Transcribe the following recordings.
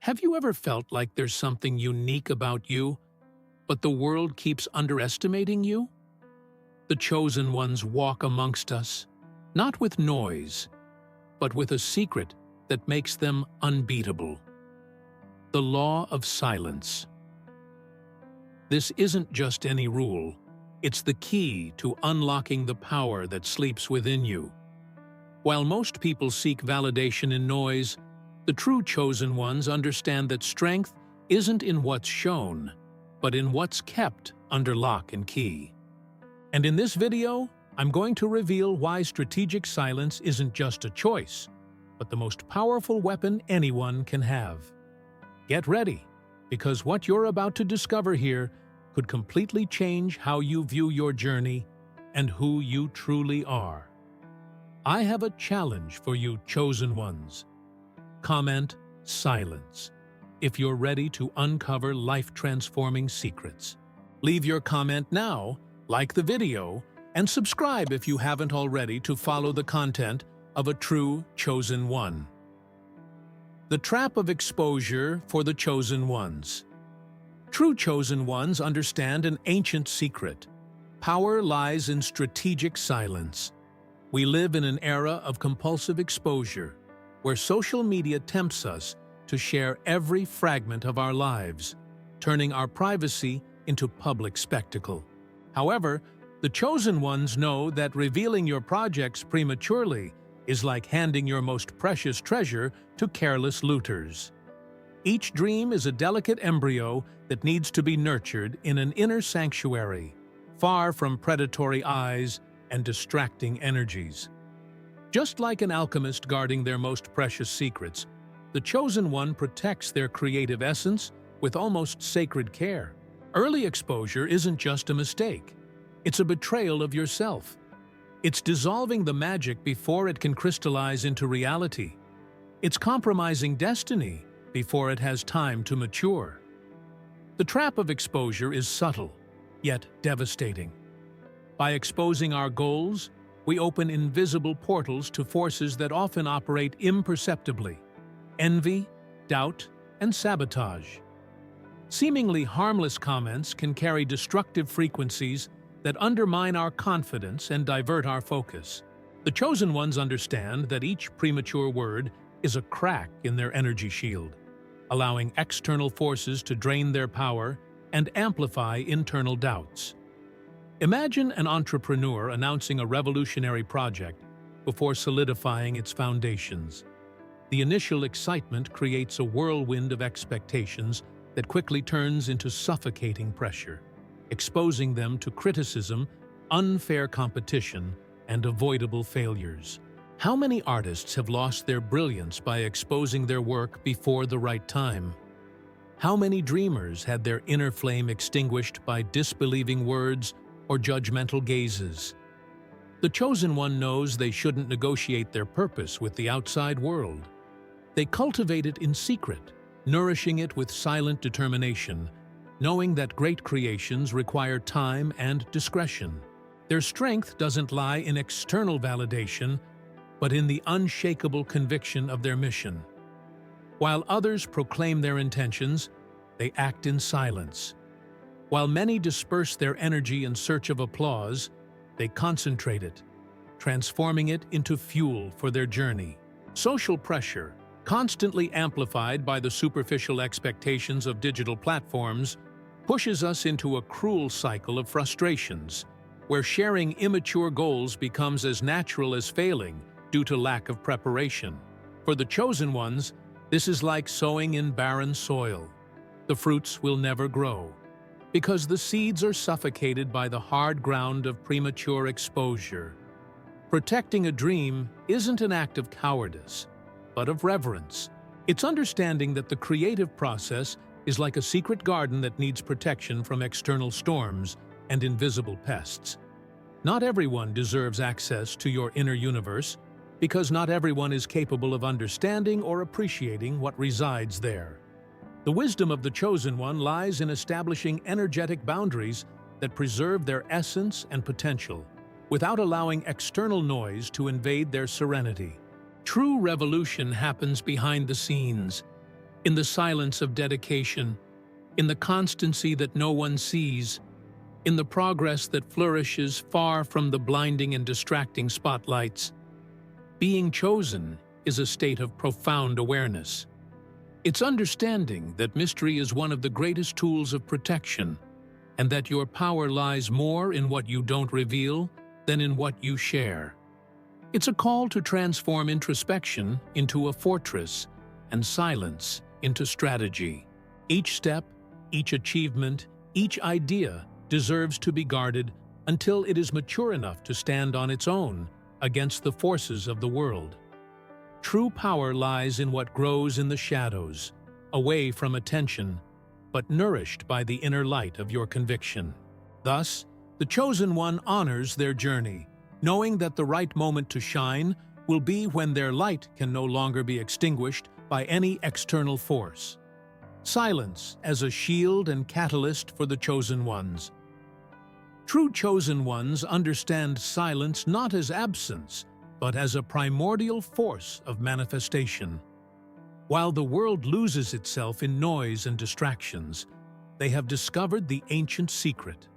Have you ever felt like there's something unique about you, but the world keeps underestimating you? The chosen ones walk amongst us, not with noise, but with a secret that makes them unbeatable. The law of silence. This isn't just any rule, it's the key to unlocking the power that sleeps within you. While most people seek validation in noise, the true chosen ones understand that strength isn't in what's shown, but in what's kept under lock and key. And in this video, I'm going to reveal why strategic silence isn't just a choice, but the most powerful weapon anyone can have. Get ready, because what you're about to discover here could completely change how you view your journey and who you truly are. I have a challenge for you, chosen ones. Comment silence if you're ready to uncover life-transforming secrets. Leave your comment now, like the video, and subscribe if you haven't already to follow the content of a true chosen one. The trap of exposure for the chosen ones. True chosen ones understand an ancient secret. Power lies in strategic silence. We live in an era of compulsive exposure, where social media tempts us to share every fragment of our lives, turning our privacy into public spectacle. However, the chosen ones know that revealing your projects prematurely is like handing your most precious treasure to careless looters. Each dream is a delicate embryo that needs to be nurtured in an inner sanctuary, far from predatory eyes and distracting energies. Just like an alchemist guarding their most precious secrets, the chosen one protects their creative essence with almost sacred care. Early exposure isn't just a mistake. It's a betrayal of yourself. It's dissolving the magic before it can crystallize into reality. It's compromising destiny before it has time to mature. The trap of exposure is subtle, yet devastating. By exposing our goals, we open invisible portals to forces that often operate imperceptibly: envy, doubt, and sabotage. Seemingly harmless comments can carry destructive frequencies that undermine our confidence and divert our focus. The chosen ones understand that each premature word is a crack in their energy shield, allowing external forces to drain their power and amplify internal doubts. Imagine an entrepreneur announcing a revolutionary project before solidifying its foundations. The initial excitement creates a whirlwind of expectations that quickly turns into suffocating pressure, exposing them to criticism, unfair competition, and avoidable failures. How many artists have lost their brilliance by exposing their work before the right time? How many dreamers had their inner flame extinguished by disbelieving words or judgmental gazes? The chosen one knows they shouldn't negotiate their purpose with the outside world. They cultivate it in secret, nourishing it with silent determination, knowing that great creations require time and discretion. Their strength doesn't lie in external validation, but in the unshakable conviction of their mission. While others proclaim their intentions, they act in silence. While many disperse their energy in search of applause, they concentrate it, transforming it into fuel for their journey. Social pressure, constantly amplified by the superficial expectations of digital platforms, pushes us into a cruel cycle of frustrations, where sharing immature goals becomes as natural as failing due to lack of preparation. For the chosen ones, this is like sowing in barren soil. The fruits will never grow, because the seeds are suffocated by the hard ground of premature exposure. Protecting a dream isn't an act of cowardice, but of reverence. It's understanding that the creative process is like a secret garden that needs protection from external storms and invisible pests. Not everyone deserves access to your inner universe, because not everyone is capable of understanding or appreciating what resides there. The wisdom of the chosen one lies in establishing energetic boundaries that preserve their essence and potential, without allowing external noise to invade their serenity. True revolution happens behind the scenes. in the silence of dedication, in the constancy that no one sees, in the progress that flourishes far from the blinding and distracting spotlights. Being chosen is a state of profound awareness. It's understanding that mystery is one of the greatest tools of protection, and that your power lies more in what you don't reveal than in what you share. It's a call to transform introspection into a fortress and silence into strategy. Each step, each achievement, each idea deserves to be guarded until it is mature enough to stand on its own against the forces of the world. True power lies in what grows in the shadows, away from attention, but nourished by the inner light of your conviction. Thus, the chosen one honors their journey, knowing that the right moment to shine will be when their light can no longer be extinguished by any external force. Silence as a shield and catalyst for the chosen ones. True chosen ones understand silence not as absence, but as a primordial force of manifestation. While the world loses itself in noise and distractions, they have discovered the ancient secret.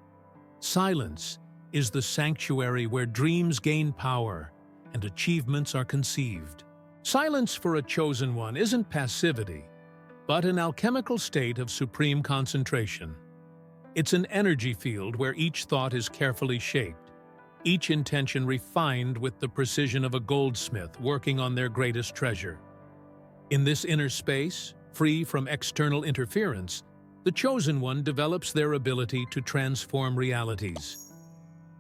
Silence is the sanctuary where dreams gain power and achievements are conceived. Silence for a chosen one isn't passivity, but an alchemical state of supreme concentration. It's an energy field where each thought is carefully shaped, each intention refined with the precision of a goldsmith working on their greatest treasure. In this inner space, free from external interference, the chosen one develops their ability to transform realities.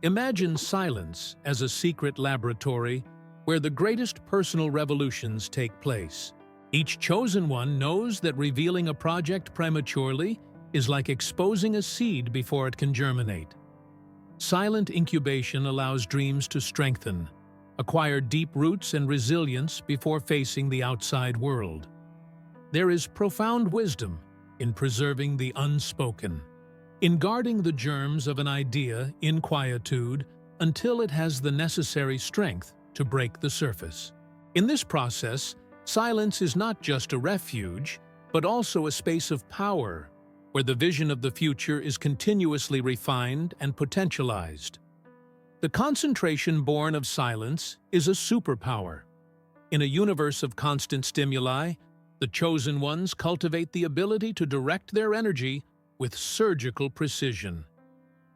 Imagine silence as a secret laboratory where the greatest personal revolutions take place. Each chosen one knows that revealing a project prematurely is like exposing a seed before it can germinate. Silent incubation allows dreams to strengthen, acquire deep roots and resilience before facing the outside world. There is profound wisdom in preserving the unspoken, in guarding the germs of an idea in quietude until it has the necessary strength to break the surface. In this process, silence is not just a refuge, but also a space of power, where the vision of the future is continuously refined and potentialized. The concentration born of silence is a superpower. In a universe of constant stimuli, the chosen ones cultivate the ability to direct their energy with surgical precision.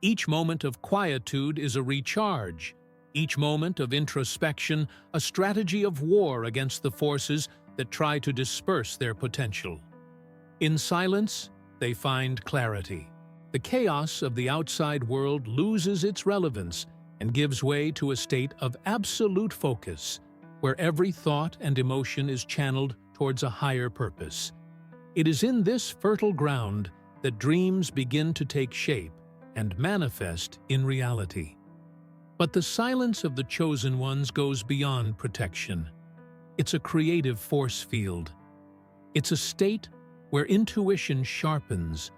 Each moment of quietude is a recharge, each moment of introspection a strategy of war against the forces that try to disperse their potential. In silence, they find clarity. The chaos of the outside world loses its relevance and gives way to a state of absolute focus, where every thought and emotion is channeled towards a higher purpose. It is in this fertile ground that dreams begin to take shape and manifest in reality. But the silence of the chosen ones goes beyond protection. It's a creative force field. It's a state where intuition sharpens,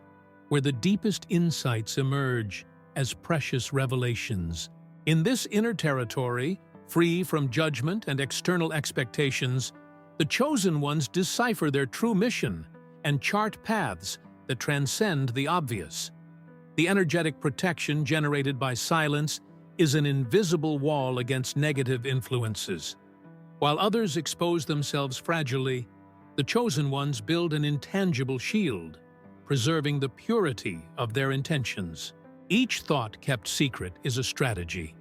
where the deepest insights emerge as precious revelations. In this inner territory, free from judgment and external expectations, the chosen ones decipher their true mission and chart paths that transcend the obvious. The energetic protection generated by silence is an invisible wall against negative influences. While others expose themselves fragilely, the chosen ones build an intangible shield, preserving the purity of their intentions. Each thought kept secret is a strategy,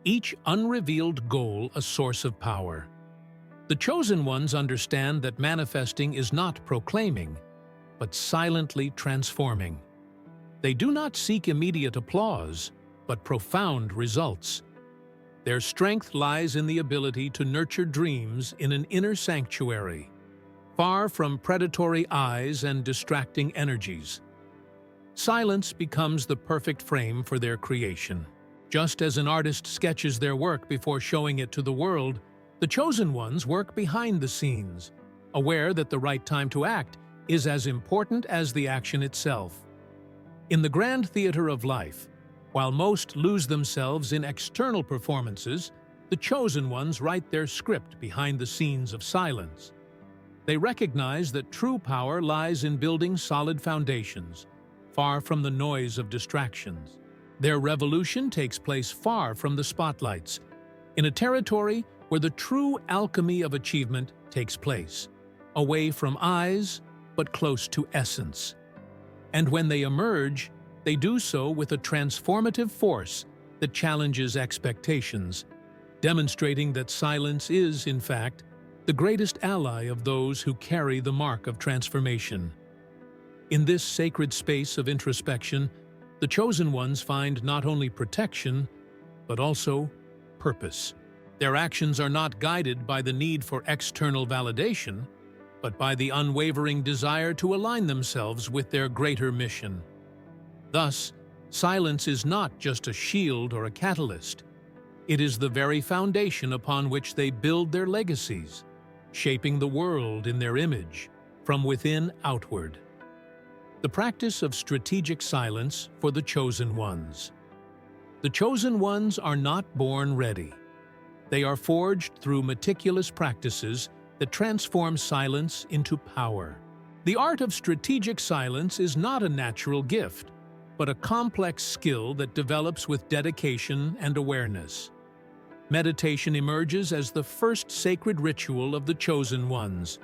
each unrevealed goal a source of power. The chosen ones understand that manifesting is not proclaiming, but silently transforming. They do not seek immediate applause, but profound results. Their strength lies in the ability to nurture dreams in an inner sanctuary, far from predatory eyes and distracting energies. Silence becomes the perfect frame for their creation. Just as an artist sketches their work before showing it to the world, the chosen ones work behind the scenes, aware that the right time to act is as important as the action itself. In the grand theater of life, while most lose themselves in external performances, the chosen ones write their script behind the scenes of silence. They recognize that true power lies in building solid foundations, far from the noise of distractions. Their revolution takes place far from the spotlights, in a territory where the true alchemy of achievement takes place, away from eyes, but close to essence. And when they emerge, they do so with a transformative force that challenges expectations, demonstrating that silence is, in fact, the greatest ally of those who carry the mark of transformation. In this sacred space of introspection, the chosen ones find not only protection, but also purpose. Their actions are not guided by the need for external validation, but by the unwavering desire to align themselves with their greater mission. Thus, silence is not just a shield or a catalyst. It is the very foundation upon which they build their legacies, shaping the world in their image, from within outward. The practice of strategic silence for the chosen ones. The chosen ones are not born ready. They are forged through meticulous practices that transform silence into power. The art of strategic silence is not a natural gift, but a complex skill that develops with dedication and awareness. Meditation emerges as the first sacred ritual of the chosen ones.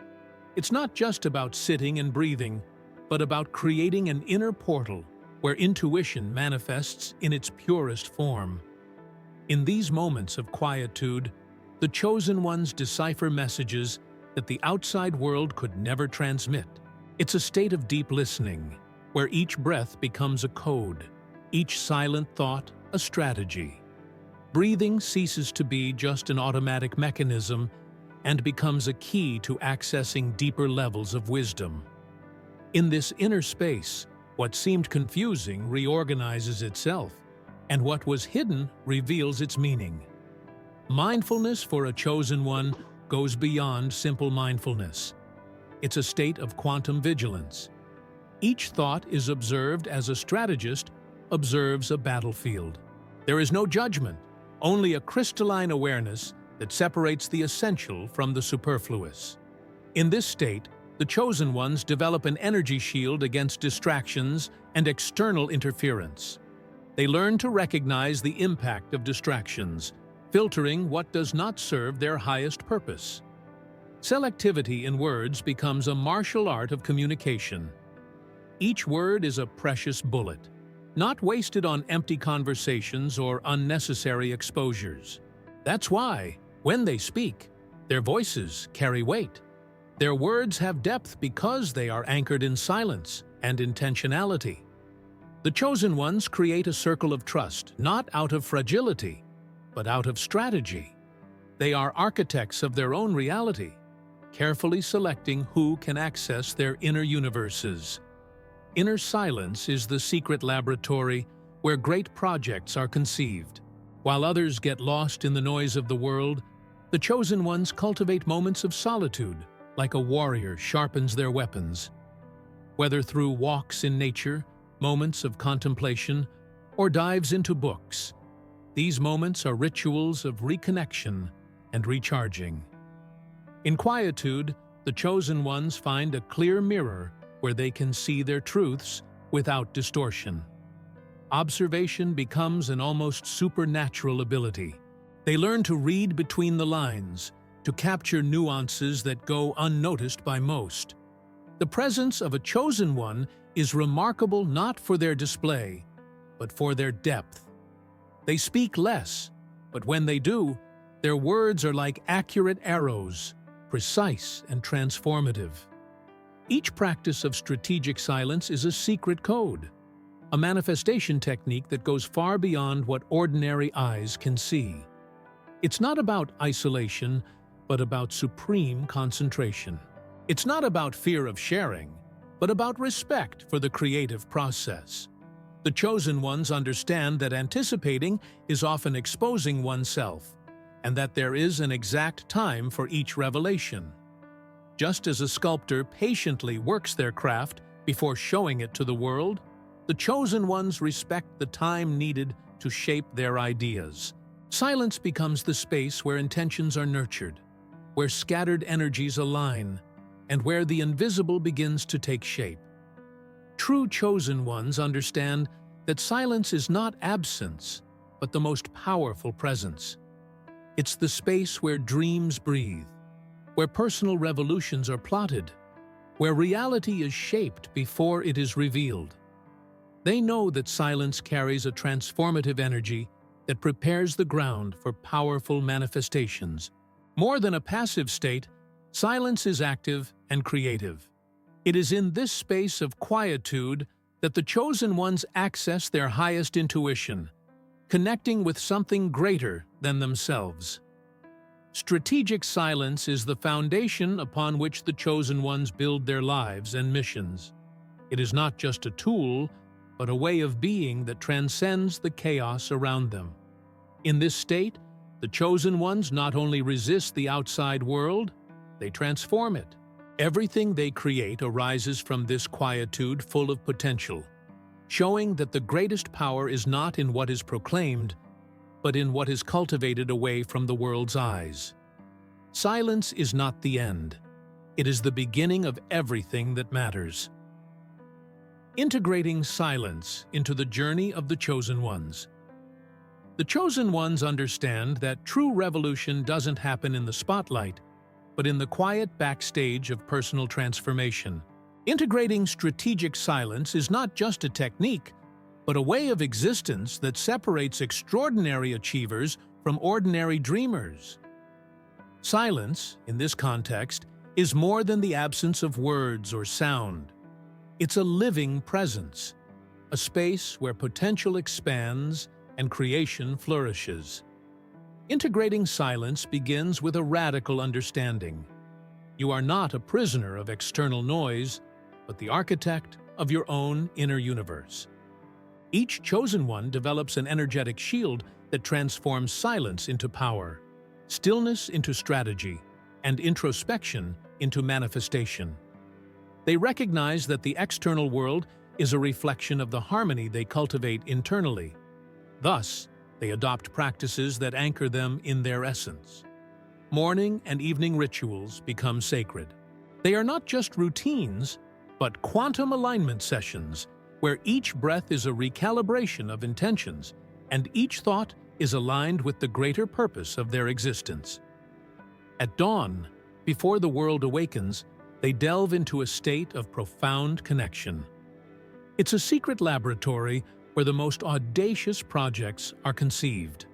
It's not just about sitting and breathing, but about creating an inner portal where intuition manifests in its purest form. In these moments of quietude, the chosen ones decipher messages that the outside world could never transmit. It's a state of deep listening, where each breath becomes a code, each silent thought a strategy. Breathing ceases to be just an automatic mechanism and becomes a key to accessing deeper levels of wisdom. In this inner space, what seemed confusing reorganizes itself, and what was hidden reveals its meaning. Mindfulness for a chosen one goes beyond simple mindfulness. It's a state of quantum vigilance. Each thought is observed as a strategist observes a battlefield. There is no judgment, only a crystalline awareness that separates the essential from the superfluous. In this state, the chosen ones develop an energy shield against distractions and external interference. They learn to recognize the impact of distractions, filtering what does not serve their highest purpose. Selectivity in words becomes a martial art of communication. Each word is a precious bullet, not wasted on empty conversations or unnecessary exposures. That's why, when they speak, their voices carry weight. Their words have depth because they are anchored in silence and intentionality. The chosen ones create a circle of trust, not out of fragility, but out of strategy. They are architects of their own reality, carefully selecting who can access their inner universes. Inner silence is the secret laboratory where great projects are conceived. While others get lost in the noise of the world, the chosen ones cultivate moments of solitude, like a warrior sharpens their weapons. Whether through walks in nature, moments of contemplation, or dives into books, these moments are rituals of reconnection and recharging. In quietude, the chosen ones find a clear mirror where they can see their truths without distortion. Observation becomes an almost supernatural ability. They learn to read between the lines, to capture nuances that go unnoticed by most. The presence of a chosen one is remarkable not for their display, but for their depth. They speak less, but when they do, their words are like accurate arrows, precise and transformative. Each practice of strategic silence is a secret code, a manifestation technique that goes far beyond what ordinary eyes can see. It's not about isolation, but about supreme concentration. It's not about fear of sharing, but about respect for the creative process. The chosen ones understand that anticipating is often exposing oneself, and that there is an exact time for each revelation. Just as a sculptor patiently works their craft before showing it to the world, the chosen ones respect the time needed to shape their ideas. Silence becomes the space where intentions are nurtured, where scattered energies align, and where the invisible begins to take shape. True chosen ones understand that silence is not absence, but the most powerful presence. It's the space where dreams breathe, where personal revolutions are plotted, where reality is shaped before it is revealed. They know that silence carries a transformative energy that prepares the ground for powerful manifestations. More than a passive state, silence is active and creative. It is in this space of quietude that the chosen ones access their highest intuition, connecting with something greater than themselves. Strategic silence is the foundation upon which the chosen ones build their lives and missions. It is not just a tool, but a way of being that transcends the chaos around them. In this state, the chosen ones not only resist the outside world, they transform it. Everything they create arises from this quietude full of potential, showing that the greatest power is not in what is proclaimed, but in what is cultivated away from the world's eyes. Silence is not the end. It is the beginning of everything that matters. Integrating silence into the journey of the chosen ones. The chosen ones understand that true revolution doesn't happen in the spotlight, but in the quiet backstage of personal transformation. Integrating strategic silence is not just a technique, but a way of existence that separates extraordinary achievers from ordinary dreamers. Silence, in this context, is more than the absence of words or sound. It's a living presence, a space where potential expands and creation flourishes. Integrating silence begins with a radical understanding. You are not a prisoner of external noise, but the architect of your own inner universe. Each chosen one develops an energetic shield that transforms silence into power, stillness into strategy, and introspection into manifestation. They recognize that the external world is a reflection of the harmony they cultivate internally. Thus, they adopt practices that anchor them in their essence. Morning and evening rituals become sacred. They are not just routines, but quantum alignment sessions, where each breath is a recalibration of intentions, and each thought is aligned with the greater purpose of their existence. At dawn, before the world awakens, they delve into a state of profound connection. It's a secret laboratory where the most audacious projects are conceived.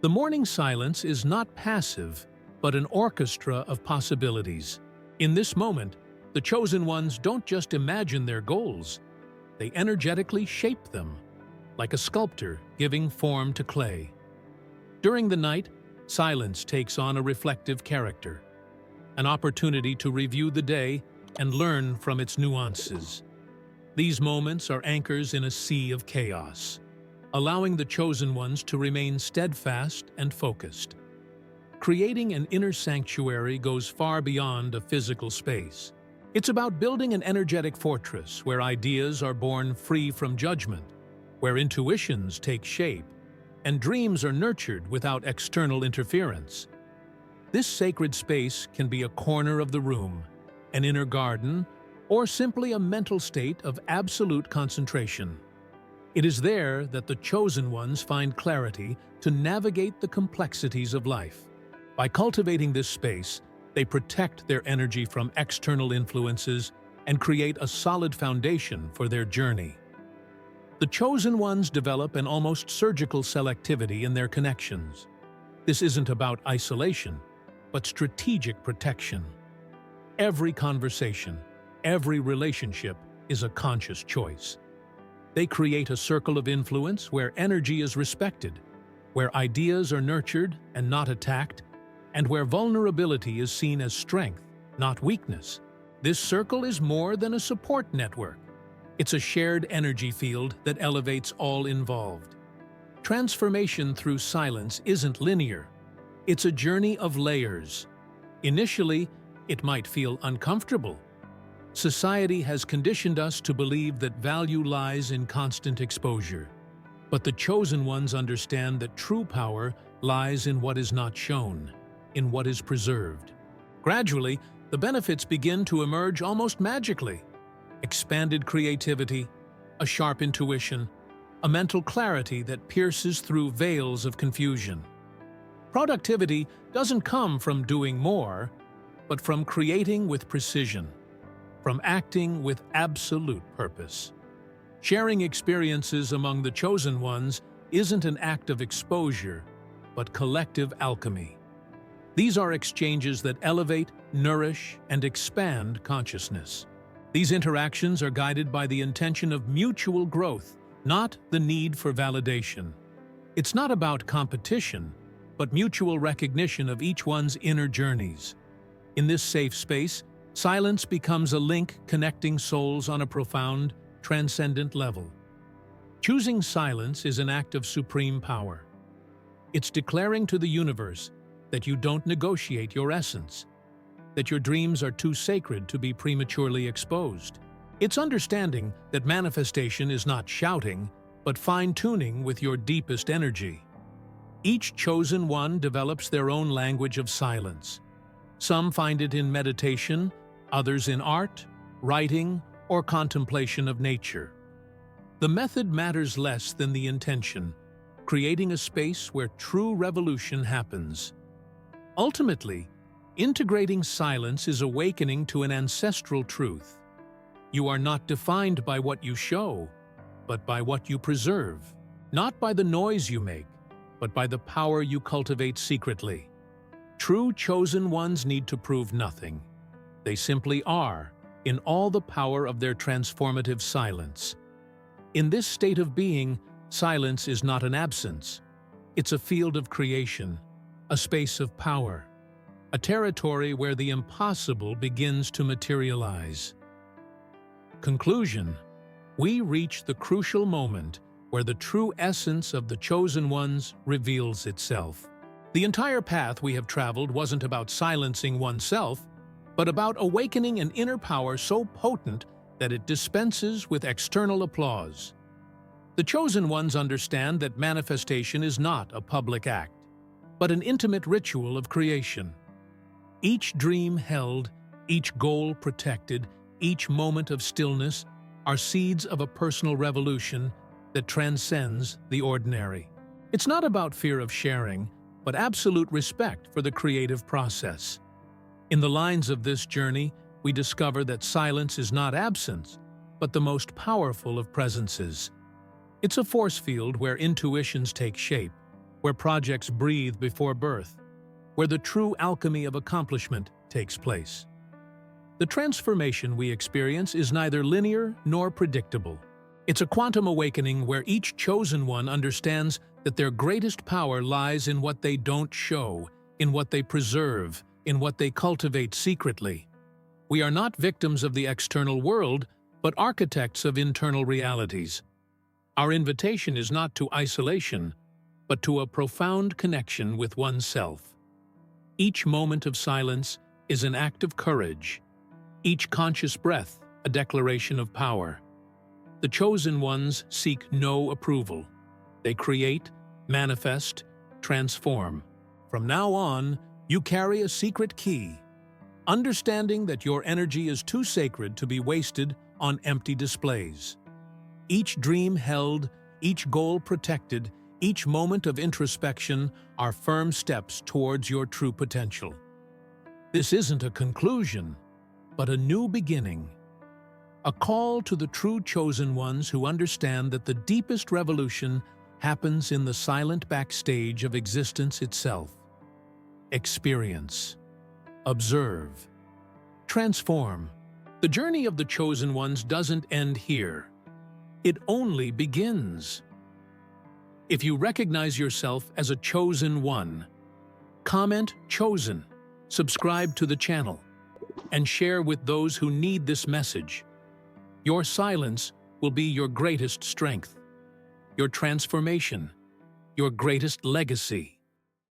The morning silence is not passive, but an orchestra of possibilities. In this moment, the chosen ones don't just imagine their goals, they energetically shape them, like a sculptor giving form to clay. During the night, silence takes on a reflective character, an opportunity to review the day and learn from its nuances. These moments are anchors in a sea of chaos, allowing the chosen ones to remain steadfast and focused. Creating an inner sanctuary goes far beyond a physical space. It's about building an energetic fortress where ideas are born free from judgment, where intuitions take shape, and dreams are nurtured without external interference. This sacred space can be a corner of the room, an inner garden, or simply a mental state of absolute concentration. It is there that the chosen ones find clarity to navigate the complexities of life. By cultivating this space, they protect their energy from external influences and create a solid foundation for their journey. The chosen ones develop an almost surgical selectivity in their connections. This isn't about isolation, but strategic protection. Every conversation, every relationship is a conscious choice. They create a circle of influence where energy is respected, where ideas are nurtured and not attacked, and where vulnerability is seen as strength, not weakness. This circle is more than a support network. It's a shared energy field that elevates all involved. Transformation through silence isn't linear. It's a journey of layers. Initially, it might feel uncomfortable. Society has conditioned us to believe that value lies in constant exposure. But the chosen ones understand that true power lies in what is not shown, in what is preserved. Gradually, the benefits begin to emerge almost magically. Expanded creativity, a sharp intuition, a mental clarity that pierces through veils of confusion. Productivity doesn't come from doing more, but from creating with precision, from acting with absolute purpose. Sharing experiences among the chosen ones isn't an act of exposure, but collective alchemy. These are exchanges that elevate, nourish, and expand consciousness. These interactions are guided by the intention of mutual growth, not the need for validation. It's not about competition, but mutual recognition of each one's inner journeys. In this safe space, silence becomes a link connecting souls on a profound, transcendent level. Choosing silence is an act of supreme power. It's declaring to the universe that you don't negotiate your essence, that your dreams are too sacred to be prematurely exposed. It's understanding that manifestation is not shouting, but fine-tuning with your deepest energy. Each chosen one develops their own language of silence. Some find it in meditation, others in art, writing, or contemplation of nature. The method matters less than the intention, creating a space where true revolution happens. Ultimately, integrating silence is awakening to an ancestral truth. You are not defined by what you show, but by what you preserve. Not by the noise you make, but by the power you cultivate secretly. True chosen ones need to prove nothing. They simply are, in all the power of their transformative silence. In this state of being, silence is not an absence. It's a field of creation, a space of power, a territory where the impossible begins to materialize. Conclusion: we reach the crucial moment where the true essence of the chosen ones reveals itself. The entire path we have traveled wasn't about silencing oneself, but about awakening an inner power so potent that it dispenses with external applause. The chosen ones understand that manifestation is not a public act, but an intimate ritual of creation. Each dream held, each goal protected, each moment of stillness are seeds of a personal revolution that transcends the ordinary. It's not about fear of sharing, but absolute respect for the creative process. In the lines of this journey, we discover that silence is not absence, but the most powerful of presences. It's a force field where intuitions take shape, where projects breathe before birth, where the true alchemy of accomplishment takes place. The transformation we experience is neither linear nor predictable. It's a quantum awakening where each chosen one understands that their greatest power lies in what they don't show, in what they preserve, in what they cultivate secretly. We are not victims of the external world, but architects of internal realities. Our invitation is not to isolation, but to a profound connection with oneself. Each moment of silence is an act of courage. Each conscious breath, a declaration of power. The chosen ones seek no approval. They create, manifest, transform. From now on, you carry a secret key, understanding that your energy is too sacred to be wasted on empty displays. Each dream held, each goal protected, each moment of introspection are firm steps towards your true potential. This isn't a conclusion, but a new beginning. A call to the true chosen ones who understand that the deepest revolution happens in the silent backstage of existence itself. Experience, observe, transform. The journey of the chosen ones doesn't end here. It only begins. If you recognize yourself as a chosen one, comment "chosen," subscribe to the channel, and share with those who need this message. Your silence will be your greatest strength, your transformation, your greatest legacy.